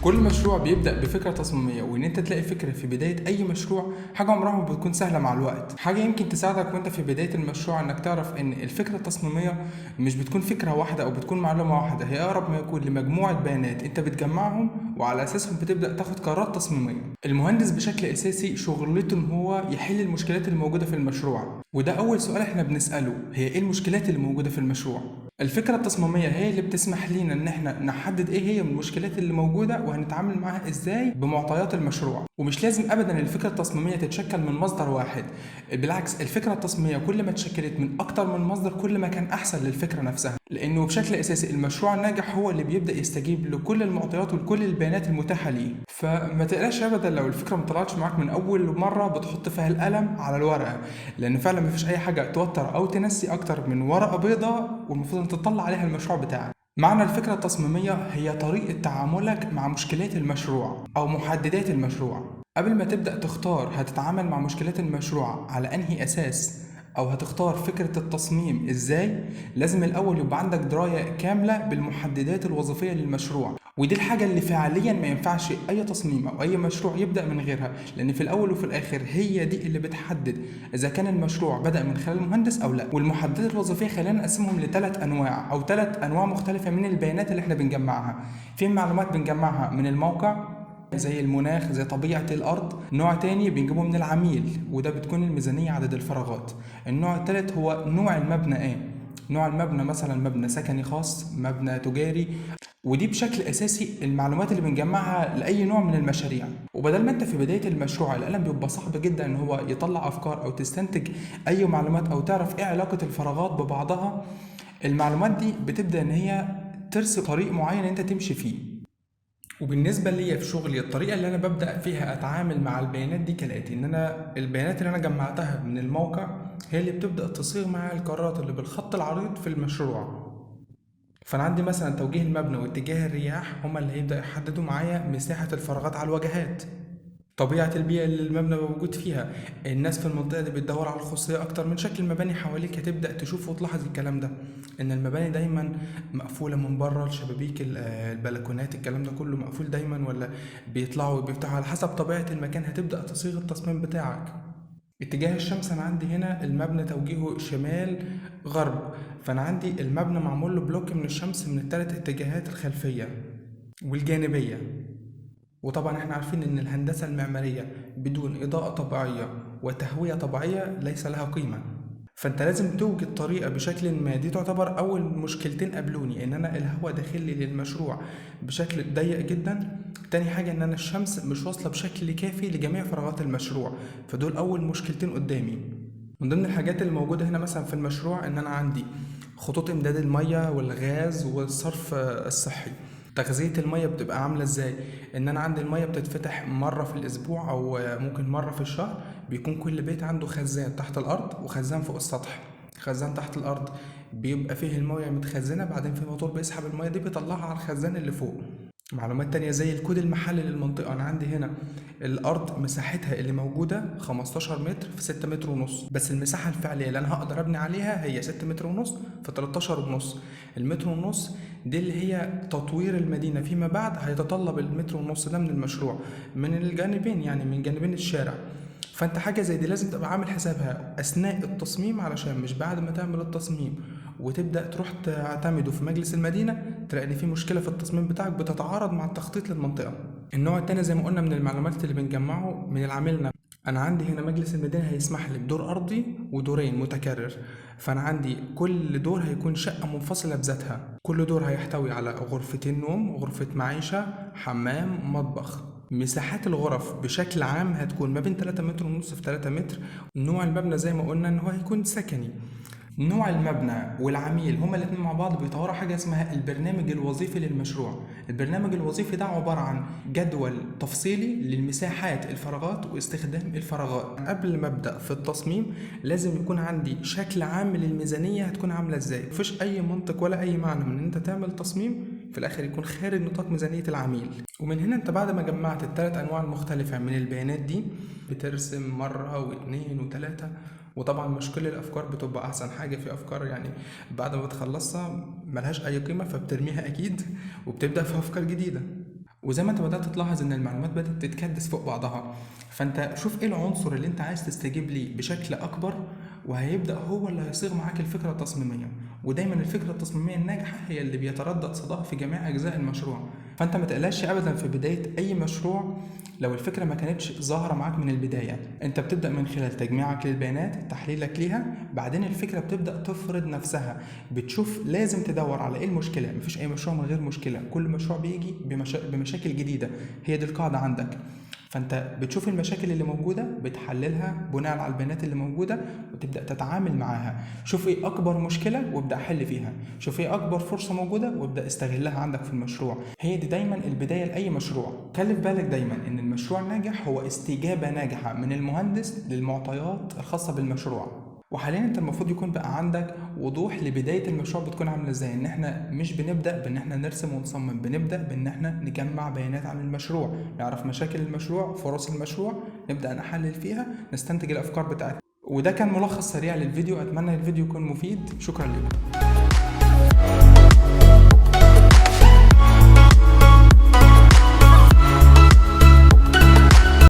كل مشروع بيبدأ بفكرة تصميمية، وإن أنت تلاقي فكرة في بداية أي مشروع حاجة عمرها ما بتكون سهلة مع الوقت. حاجة يمكن تساعدك وأنت في بداية المشروع إنك تعرف إن الفكرة التصميمية مش بتكون فكرة واحدة أو بتكون معلومة واحدة، هي أقرب ما يكون لمجموعة بيانات أنت بتجمعهم وعلى أساسهم بتبدأ تاخد قرارات تصميمية. المهندس بشكل أساسي شغلته إن هو يحل المشكلات الموجودة في المشروع، وده أول سؤال إحنا بنسأله، هي إيه المشكلات اللي موجودة في المشروع؟ الفكرة التصميمية هي اللي بتسمح لينا ان احنا نحدد ايه هي المشكلات اللي موجودة وهنتعامل معاها ازاي بمعطيات المشروع. ومش لازم ابدا الفكرة التصميمية تتشكل من مصدر واحد، بالعكس الفكرة التصميمية كل ما اتشكلت من اكتر من مصدر كل ما كان احسن للفكرة نفسها، لانه بشكل اساسي المشروع الناجح هو اللي بيبدأ يستجيب لكل المعطيات ولكل البيانات المتاحة ليه. فما تقلقش ابدا لو الفكرة ما طلعتش معاك من اول مرة بتحط فيها القلم على الورقة، لان فعلا مفيش اي حاجة توتر او تنسي اكتر من ورقة بيضاء والمفروض ان تطلع عليها المشروع بتاعك. معنى الفكرة التصميمية هي طريقة تعاملك مع مشكلات المشروع أو محددات المشروع. قبل ما تبدأ تختار هتتعامل مع مشكلات المشروع على أنهي أساس، أو هتختار فكرة التصميم إزاي، لازم الأول يبقى عندك دراية كاملة بالمحددات الوظيفية للمشروع. ودي الحاجة اللي فعليا ما ينفعش أي تصميم أو أي مشروع يبدأ من غيرها، لأن في الأول وفي الآخر هي دي اللي بتحدد إذا كان المشروع بدأ من خلال المهندس أو لا. والمحددات الوظيفية خلينا نقسمهم لثلاث أنواع أو ثلاث أنواع مختلفة من البيانات اللي إحنا بنجمعها. في معلومات بنجمعها من الموقع زي المناخ، زي طبيعة الأرض. نوع تاني بنجيبه من العميل، وده بتكون الميزانية عدد الفراغات. النوع التالت هو نوع المبنى ايه، نوع المبنى مثلا مبنى سكني خاص، مبنى تجاري. ودي بشكل اساسي المعلومات اللي بنجمعها لاي نوع من المشاريع. وبدل ما انت في بدايه المشروع القلم بيبقى صعب جدا ان هو يطلع افكار او تستنتج اي معلومات او تعرف ايه علاقه الفراغات ببعضها، المعلومات دي بتبدا ان هي ترسم طريق معين انت تمشي فيه. وبالنسبة ليا في شغلي الطريقة اللي أنا ببدأ فيها أتعامل مع البيانات دي كالآتي، إن أنا البيانات اللي أنا جمعتها من الموقع هي اللي بتبدأ تصيغ معايا القرارات اللي بالخط العريض في المشروع. فأنا عندي مثلا توجيه المبنى واتجاه الرياح هما اللي هيبدأ يحددوا معايا مساحة الفراغات على الواجهات، طبيعة البيئة اللي المبنى موجود فيها. الناس في المنطقة دي بتدور على الخصوصية أكتر من شكل المباني حواليك، هتبدأ تشوف وتلاحظ الكلام ده، إن المباني دايما مقفولة من بره، الشبابيك البلكونات الكلام ده كله مقفول دايما، ولا بيطلعوا وبيفتحوا على حسب طبيعة المكان. هتبدأ تصيغ التصميم بتاعك. اتجاه الشمس أنا عندي هنا المبنى توجيهه شمال غرب، فأنا عندي المبنى معمول له بلوك من الشمس من الثلاث اتجاهات الخلفية والجانبية. وطبعا احنا عارفين ان الهندسة المعمارية بدون إضاءة طبيعية وتهوية طبيعية ليس لها قيمة. فانت لازم توجد طريقة بشكل ما، دي تعتبر اول مشكلتين قابلوني، ان انا الهواء داخل لي للمشروع بشكل ضيق جدا. تاني حاجة ان انا الشمس مش واصلة بشكل كافي لجميع فراغات المشروع، فدول اول مشكلتين قدامي. من ضمن الحاجات اللي موجودة هنا مثلا في المشروع ان انا عندي خطوط امداد المية والغاز والصرف الصحي. تغذية المية بتبقى عاملة ازاي؟ ان انا عندي المية بتتفتح مرة في الاسبوع او ممكن مرة في الشهر، بيكون كل بيت عنده خزان تحت الارض وخزان فوق السطح. خزان تحت الارض بيبقى فيه المية متخزنة، بعدين في موتور بيسحب المية دي بيطلعها على الخزان اللي فوق. معلومات تانية زي الكود المحلي للمنطقة، أنا عندي هنا الأرض مساحتها اللي موجودة 15 متر في 6 متر ونص، بس المساحة الفعلية اللي أنا هقدر أبني عليها هي 6 متر ونص في 13 ونص. المتر ونص دي اللي هي تطوير المدينة فيما بعد، هيتطلب المتر ونص ده من المشروع من الجانبين، يعني من جانبين الشارع. فانت حاجة زي دي لازم تبقى عامل حسابها اثناء التصميم، علشان مش بعد ما تعمل التصميم وتبدأ تروح تعتمده في مجلس المدينة تلاقي ان في مشكلة في التصميم بتاعك بتتعارض مع التخطيط للمنطقة. النوع التاني زي ما قلنا من المعلومات اللي بنجمعه من العميل نفسه. انا عندي هنا مجلس المدينة هيسمح لي بدور ارضي ودورين متكرر، فانا عندي كل دور هيكون شقة منفصلة بذاتها، كل دور هيحتوي على غرفتين نوم، غرفة معيشة، حمام، مطبخ. مساحات الغرف بشكل عام هتكون ما بين 3 متر ونص في 3 متر. نوع المبنى زي ما قلنا ان هو هيكون سكني. نوع المبنى والعميل هما الاتنين مع بعض بيطوروا حاجة اسمها البرنامج الوظيفي للمشروع. البرنامج الوظيفي ده عبارة عن جدول تفصيلي للمساحات الفراغات واستخدام الفراغات. قبل ما ابدأ في التصميم لازم يكون عندي شكل عام للميزانية هتكون عاملة ازاي. مفيش اي منطق ولا اي معنى من ان انت تعمل تصميم في الاخر يكون خارج نطاق ميزانية العميل. ومن هنا انت بعد ما جمعت الثلاث انواع المختلفة من البيانات دي بترسم مرة واثنين وثلاثة. وطبعا مش كل الافكار بتبقى احسن حاجه، في افكار يعني بعد ما بتخلصها ملهاش اي قيمه فبترميها اكيد وبتبدا في افكار جديده. وزي ما انت بدأت تلاحظ ان المعلومات بدأت تتكدس فوق بعضها، فانت شوف ايه العنصر اللي انت عايز تستجيب ليه بشكل اكبر، وهيبدأ هو اللي هيصيغ معاك الفكرة التصميمية. ودايما الفكرة التصميمية الناجحة هي اللي بيتردد صداها في جميع اجزاء المشروع. فانت ما تقلقش ابدا في بداية اي مشروع لو الفكرة ما كانتش ظاهرة معاك من البداية. انت بتبدأ من خلال تجميعك للبيانات، تحليلك ليها، بعدين الفكرة بتبدأ تفرض نفسها، بتشوف لازم تدور على ايه المشكلة. مفيش اي مشروع من غير مشكلة، كل مشروع بيجي بمشاكل جديدة، هي دي القاعدة عندك. فانت بتشوف المشاكل اللي موجودة، بتحللها بناء على البيانات اللي موجودة، وتبدأ تتعامل معاها. شوف ايه اكبر مشكلة وابدأ حل فيها، شوف ايه اكبر فرصة موجودة وابدأ استغلها عندك في المشروع. هي دي دايما البداية لأي مشروع. خلي في بالك دايما ان المشروع الناجح هو استجابة ناجحة من المهندس للمعطيات الخاصة بالمشروع. وحاليا انت المفروض يكون بقى عندك وضوح لبداية المشروع بتكون عاملة ازاي. ان احنا مش بنبدأ بان احنا نرسم ونصمم، بنبدأ بان احنا نجمع بيانات عن المشروع، نعرف مشاكل المشروع، فرص المشروع، نبدأ نحلل فيها، نستنتج الافكار بتاعتنا. وده كان ملخص سريع للفيديو، اتمنى الفيديو يكون مفيد. شكرا لكم.